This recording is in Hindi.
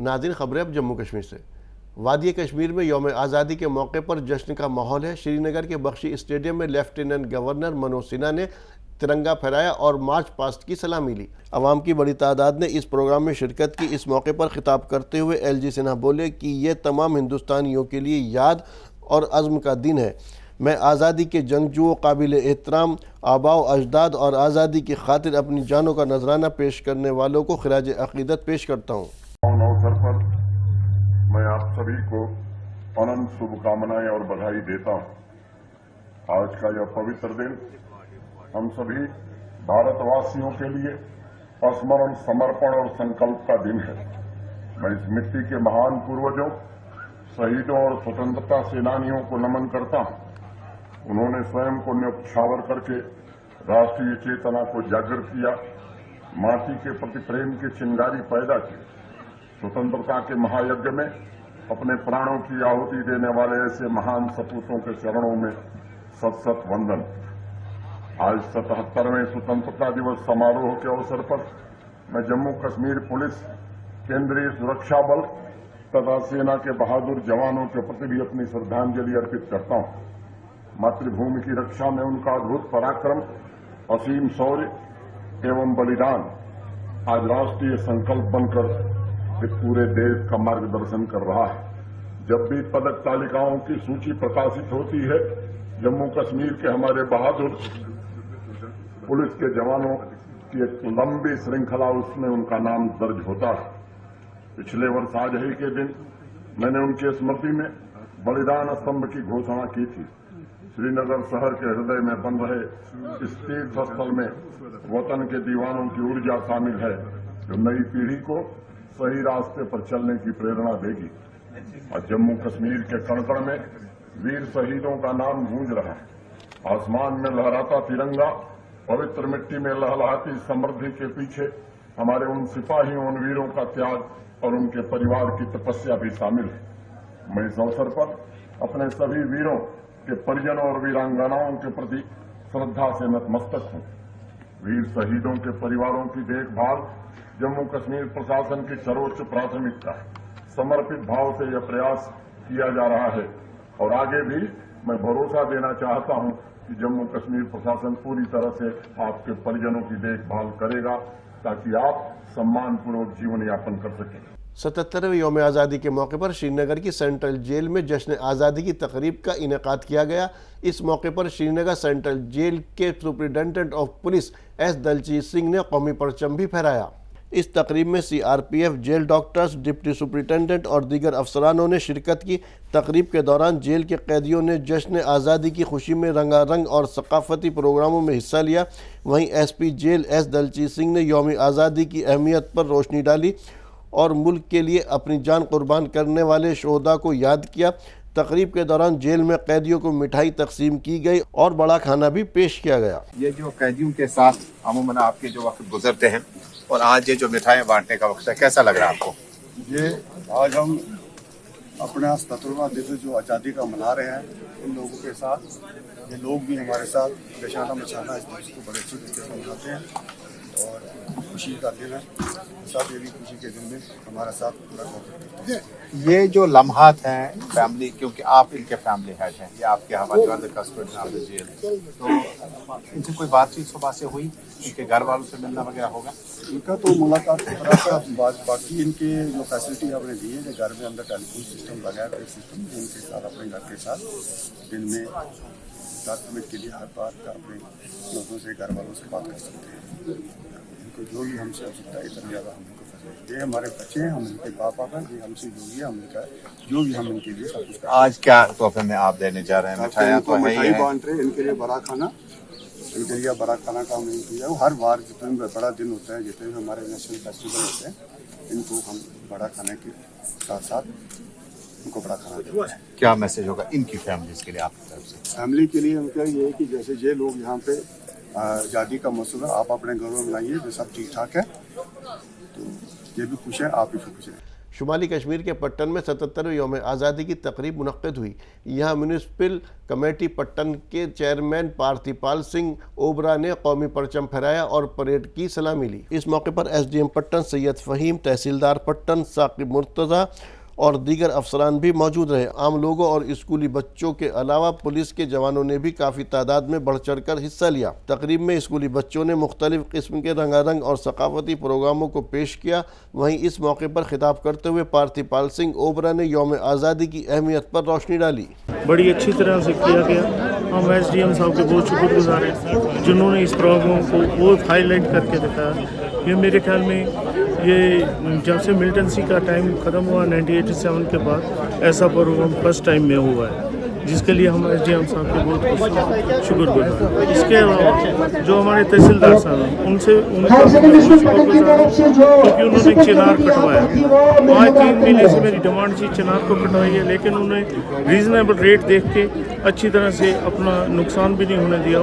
नाज़रीन, खबरें अब जम्मू कश्मीर से। वादी कश्मीर में यौम आज़ादी के मौके पर जश्न का माहौल है। श्रीनगर के बख्शी स्टेडियम में लेफ्टिनेंट गवर्नर मनोज सिन्हा ने तिरंगा फहराया और मार्च पास्ट की सलामी ली। अवाम की बड़ी तादाद ने इस प्रोग्राम में शिरकत की। इस मौके पर खिताब करते हुए LG सिन्हा बोले कि ये तमाम हिंदुस्तानियों के लिए याद और अज़्म का दिन है। मैं आज़ादी के जंगजुओं, काबिल एहतराम आबाओ अजदाद और आज़ादी की खातिर अपनी जानों का नजराना पेश करने वालों को खिराज अकीदत पेश करता हूँ। अवसर पर मैं आप सभी को अनंत शुभकामनाएं और बधाई देता हूं। आज का यह पवित्र दिन हम सभी भारतवासियों के लिए स्मरण, समर्पण और संकल्प का दिन है। मैं इस मिट्टी के महान पूर्वजों, शहीदों और स्वतंत्रता सेनानियों को नमन करता हूं। उन्होंने स्वयं को न्यौछावर करके राष्ट्रीय चेतना को जागृत किया, माटी के प्रति प्रेम की चिंगारी पैदा की। स्वतंत्रता के महायज्ञ में अपने प्राणों की आहुति देने वाले ऐसे महान सपूतों के चरणों में सत सत वंदन। आज 77वें स्वतंत्रता दिवस समारोह के अवसर पर मैं जम्मू कश्मीर पुलिस, केंद्रीय सुरक्षा बल तथा सेना के बहादुर जवानों के प्रति भी अपनी श्रद्धांजलि अर्पित करता हूं। मातृभूमि की रक्षा में उनका अद्भुत पराक्रम, असीम शौर्य एवं बलिदान आज राष्ट्रीय संकल्प बनकर पूरे देश का मार्गदर्शन कर रहा है। जब भी पदक तालिकाओं की सूची प्रकाशित होती है, जम्मू कश्मीर के हमारे बहादुर पुलिस के जवानों की एक लंबी श्रृंखला, उसमें उनका नाम दर्ज होता है। पिछले वर्ष आज ही के दिन मैंने उनकी स्मृति में बलिदान स्तंभ की घोषणा की थी। श्रीनगर शहर के हृदय में बन रहे इस तीर्थ स्थल में वतन के दीवानों की ऊर्जा शामिल है, जो नई पीढ़ी को सही रास्ते पर चलने की प्रेरणा देगी। और जम्मू कश्मीर के कण-कण में वीर शहीदों का नाम गूंज रहा है। आसमान में लहराता तिरंगा, पवित्र मिट्टी में लहलहाती समृद्धि के पीछे हमारे उन सिपाहियों, उन वीरों का त्याग और उनके परिवार की तपस्या भी शामिल है। मैं इस अवसर पर अपने सभी वीरों के परिजनों और वीरांगनाओं के प्रति श्रद्धा से नतमस्तक हूं। वीर शहीदों के परिवारों की देखभाल जम्मू कश्मीर प्रशासन की सर्वोच्च प्राथमिकता है। समर्पित भाव से यह प्रयास किया जा रहा है और आगे भी मैं भरोसा देना चाहता हूं कि जम्मू कश्मीर प्रशासन पूरी तरह से आपके परिजनों की देखभाल करेगा, ताकि आप सम्मानपूर्वक जीवन यापन कर सकें। 77वें यौम आज़ादी के मौके पर श्रीनगर की सेंट्रल जेल में जश्न आज़ादी की तकरीब का इनेकाद किया गया। इस मौके पर श्रीनगर सेंट्रल जेल के superintendent of police S Daljit Singh ने कौमी परचम भी फहराया। इस तकरीब में CRPF, jail doctors, deputy superintendent और दीगर अफसरानों ने शिरकत की। तकरीब के दौरान जेल के कैदियों ने जश्न आज़ादी की खुशी में रंगारंग और सकाफती प्रोग्रामों में हिस्सा लिया। वहीं SP jail S Daljit Singh ने यौम आज़ादी की अहमियत पर रोशनी डाली और मुल्क के लिए अपनी जान कुर्बान करने वाले शोहदा को याद किया। तकरीब के दौरान जेल में कैदियों को मिठाई तकसीम की गई और बड़ा खाना भी पेश किया गया। ये जो कैदियों के साथ अमूमन आपके जो वक्त गुजरते हैं और आज ये जो मिठाइयाँ बांटने का वक्त है, कैसा लग रहा है आपको? ये आज हम अपना 77वां दिवस जो आज़ादी का मना रहे हैं, इन लोगों के साथ ये लोग भी हमारे साथ बेशाना मचाना इस दिवस को बड़े अच्छे तरीके से मनाते हैं और खुशी का दिन है। साथ ये भी खुशी के दिन में हमारा साथ पूरा करते हैं। ये जो लम्हात हैं फैमिली, क्योंकि आप इनके फैमिली हेड हैं, ये आपके हवाले कस्टडी ऑफ द जेल, तो इनसे कोई बातचीत सुबह से हुई? इनके घर वालों से मिलना वगैरह होगा? इनका तो मुलाकात बाकी इनके जो फैसिलिटी आपने दी है, घर में अंदर टेलीफोन सिस्टम लगाया है, सिस्टम इनके साथ अपने घर के साथ दिन में 10 मिनट के लिए हर बात का अपने लोगों से, घर वालों से बात कर सकते हैं। इनको जो भी हमसे आवश्यकता है इतना ज़्यादा हम इनको फैसिलिटी, ये हमारे बच्चे हैं, हम इनके पापा का, ये हमसे जो भी है हम इनका जो भी हम इनके लिए सब कुछ। आज क्या तोहफे में आप देने जा रहे हैं? मिठाइयाँ तो है ही है, बांट रहे हैं इनके लिए बड़ा खाना, इनके लिए बड़ा खाना का हमने किया। हर बार जितने बड़ा दिन होता है, जितने हमारे नेशनल फेस्टिवल होते हैं, इनको हम बड़ा खाने के साथ साथ उनको बड़ा खाना देते हैं। क्या मैसेज होगा इनकी फैमिलीज के लिए आपकी तरफ से? फैमिली के लिए उनका ये है कि जैसे ये लोग यहाँ पे आज़ादी का मसला आप अपने घरों में लाइए, जो सब ठीक ठाक है, तो ये भी खुश है, आप भी खुश हैं। शुमाली कश्मीर के पट्टन में 77वें यौम आज़ादी की तकरीब मुनक्किद हुई। यहाँ म्यूनिसिपल कमेटी पट्टन के चेयरमैन पार्थिपाल सिंह ओबरा ने कौमी परचम फहराया और परेड की सलामी ली। इस मौके पर SDM पट्टन सैयद फ़हीम, तहसीलदार पट्टन साकिब मुर्तज़ा और दीगर अफसरान भी मौजूद रहे। आम लोगों और स्कूली बच्चों के अलावा पुलिस के जवानों ने भी काफ़ी तादाद में बढ़ चढ़ कर हिस्सा लिया। तकरीब में स्कूली बच्चों ने मुख्तलिफ किस्म के रंगारंग और सकाफती प्रोग्रामों को पेश किया। वहीं इस मौके पर खिताब करते हुए पार्थिपाल सिंह ओबरा ने यौम आज़ादी की अहमियत पर रोशनी डाली। बड़ी अच्छी तरह से किया गया। हम SDM साहब के बहुत शुक्रगुजार हैं जिन्होंने इस प्रोग्राम को बहुत हाईलाइट करके दिखाया। ये मेरे ख्याल में ये जब से मिलिटेंसी का टाइम ख़त्म हुआ 1987 के बाद ऐसा प्रोग्राम फर्स्ट टाइम में हुआ है, जिसके लिए हम SDM साहब के बहुत शुक्रगुजार हैं। इसके अलावा जो हमारे तहसीलदार साहब हैं उनसे उनका शुक्रगुजार हूं, क्योंकि उन्होंने चिनार कटवाया। 3 महीने से मेरी डिमांड थी चिनार को कटवाई है, लेकिन उन्होंने रीज़नेबल रेट देख के अच्छी तरह से अपना नुकसान भी नहीं होने दिया।